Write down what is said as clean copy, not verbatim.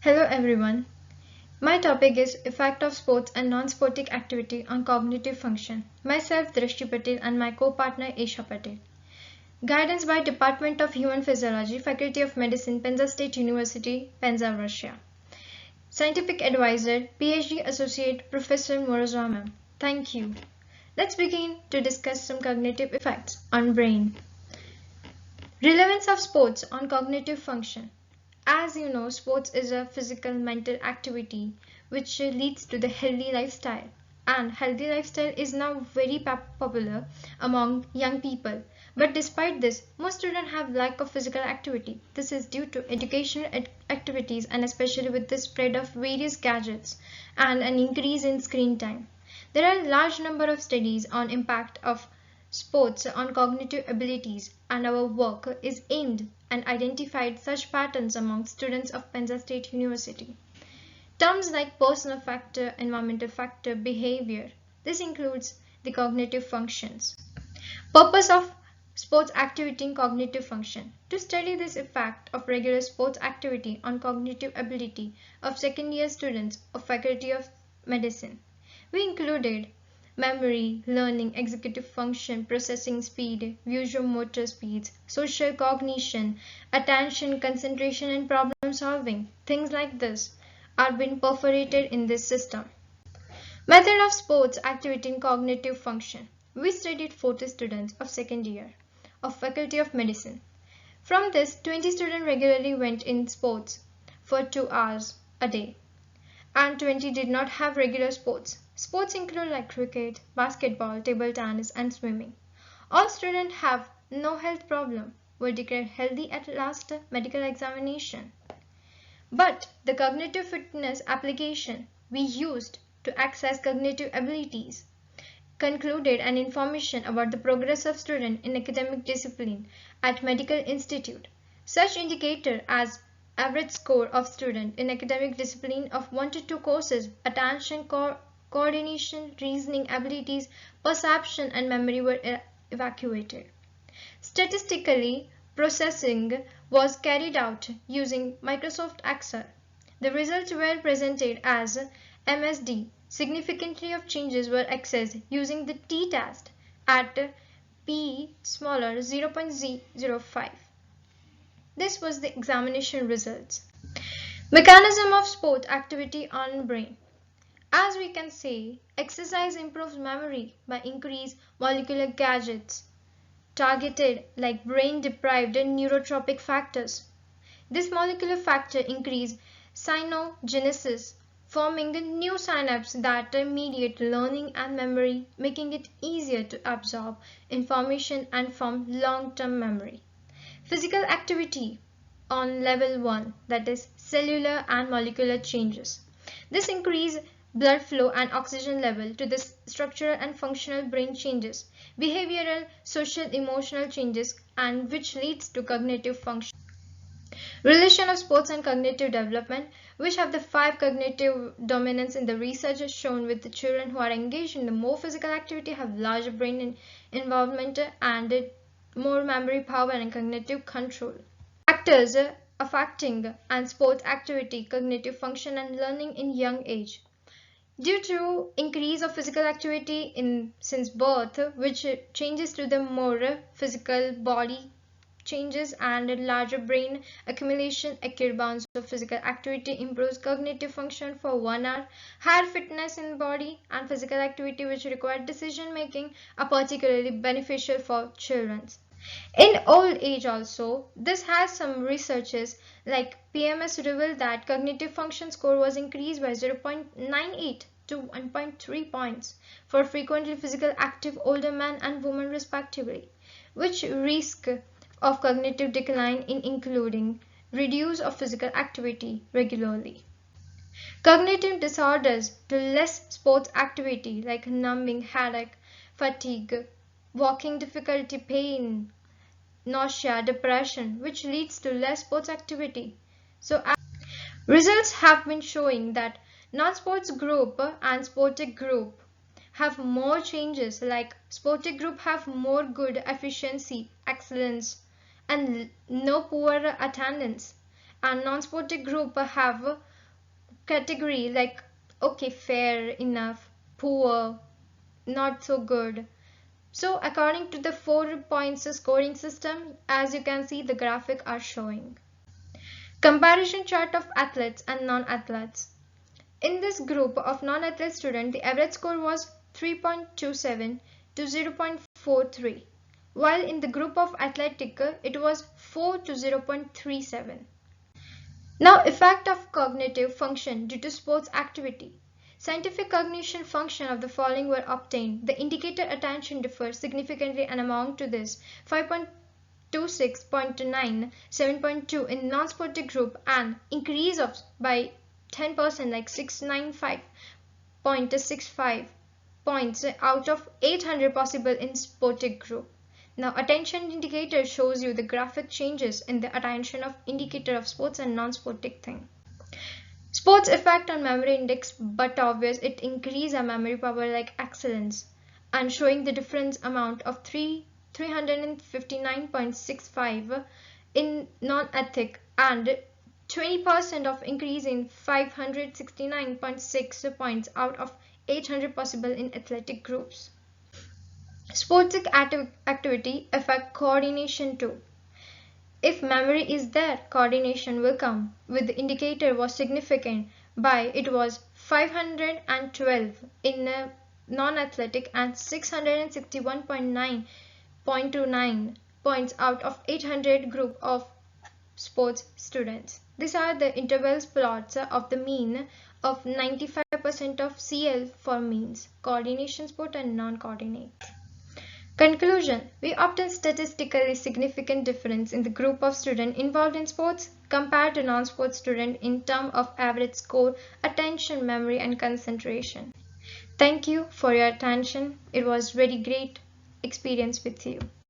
Hello everyone. My topic is effect of sports and non-sporting activity on cognitive function. Myself Drashti Patel and my co-partner Esha Patel. Guidance by Department of Human Physiology, Faculty of Medicine, Penza State University, Penza, Russia. Scientific Advisor, PhD Associate Professor Morozwa ma'am. Thank you. Let's begin to discuss some cognitive effects on brain. Relevance of sports on cognitive function. As you know, sports is a physical mental activity which leads to the healthy lifestyle. And healthy lifestyle is now very popular among young people. But despite this, most students have lack of physical activity. This is due to educational activities and especially with the spread of various gadgets and an increase in screen time. There are a large number of studies on impact of sports on cognitive abilities, and our work is aimed and identified such patterns among students of Penza State University. Terms like personal factor, environmental factor, behavior. This includes the cognitive functions. Purpose of sports activity in cognitive function. To study this effect of regular sports activity on cognitive ability of second-year students of Faculty of Medicine. We included memory, learning, executive function, processing speed, visual motor speeds, social cognition, attention, concentration, and problem solving. Things like this are being perforated in this system. Method of sports activity in cognitive function. We studied 40 students of second year of Faculty of Medicine. From this, 20 students regularly went in sports for 2 hours a day, and 20 did not have regular sports. Sports include like cricket, basketball, table tennis, and swimming. All students have no health problem, were declared healthy at last medical examination. But the cognitive fitness application we used to access cognitive abilities concluded an information about the progress of student in academic discipline at medical institute. Such indicator as average score of student in academic discipline of 1 to 2 courses, attention, coordination, reasoning abilities, perception, and memory were evaluated. Statistically, processing was carried out using Microsoft Excel. The results were presented as MSD. Significantly of changes were accessed using the t-test at p smaller 0.005. This was the examination results. Mechanism of sport activity on brain. As we can say, exercise improves memory by increased molecular gadgets targeted like brain-deprived and neurotropic factors. This molecular factor increase cyanogenesis, forming new synapses that mediate learning and memory, making it easier to absorb information and form long-term memory. Physical activity on level 1, that is cellular and molecular changes. This increase blood flow and oxygen level to the structural and functional brain changes, behavioral, social, emotional changes, and which leads to cognitive function. Relation of sports and cognitive development, which have the 5 cognitive dominants in the research shown with the children who are engaged in the more physical activity have larger brain involvement and more memory power and cognitive control. Factors affecting and sports activity, cognitive function and learning in young age. Due to increase of physical activity since birth, which changes to the more physical body changes and larger brain accumulation, accurate bounds of physical activity improves cognitive function for 1 hour. Higher fitness in body and physical activity which require decision making are particularly beneficial for children. In old age also, this has some researches like PMS revealed that cognitive function score was increased by 0.98 to 1.3 points for frequently physical active older men and women respectively, which risk of cognitive decline in including reduce of physical activity regularly. Cognitive disorders to less sports activity like numbing, headache, fatigue, walking difficulty, pain, nausea, depression, which leads to less sports activity. So results have been showing that non-sports group and sportic group have more changes, like sportic group have more good efficiency, excellence, and no poor attendance, and non-sportic group have category like okay, fair enough, poor, not so good. So according to the 4 points scoring system, as you can see the graphic are showing. Comparison chart of athletes and non-athletes. In this group of non-athlete students, the average score was 3.27 to 0.43, while in the group of athletic it was 4 to 0.37. Now, effect of cognitive function due to sports activity. Scientific cognition function of the following were obtained. The indicator attention differs significantly and among to this 5.26, 0.9, 7.2 in non-sportive group and increase of by 10% like 695.65 points out of 800 possible in sportive group. Now attention indicator shows you the graphic changes in the attention of indicator of sports and non-sportive thing. Sports effect on memory index but obvious, it increase our memory power like excellence and showing the difference amount of 359.65 in non-ethic and 20% of increase in 569.6 points out of 800 possible in athletic groups. Sportic activity affect coordination too. If memory is there, coordination will come. With the indicator was significant by it was 512 in non-athletic and 661.9.29 points out of 800 group of sports students. These are the intervals plots of the mean of 95% of CL for means, coordination sport and non-coordinate. Conclusion. We obtain statistically significant difference in the group of students involved in sports compared to non-sports students in terms of average score, attention, memory and concentration. Thank you for your attention. It was very great experience with you.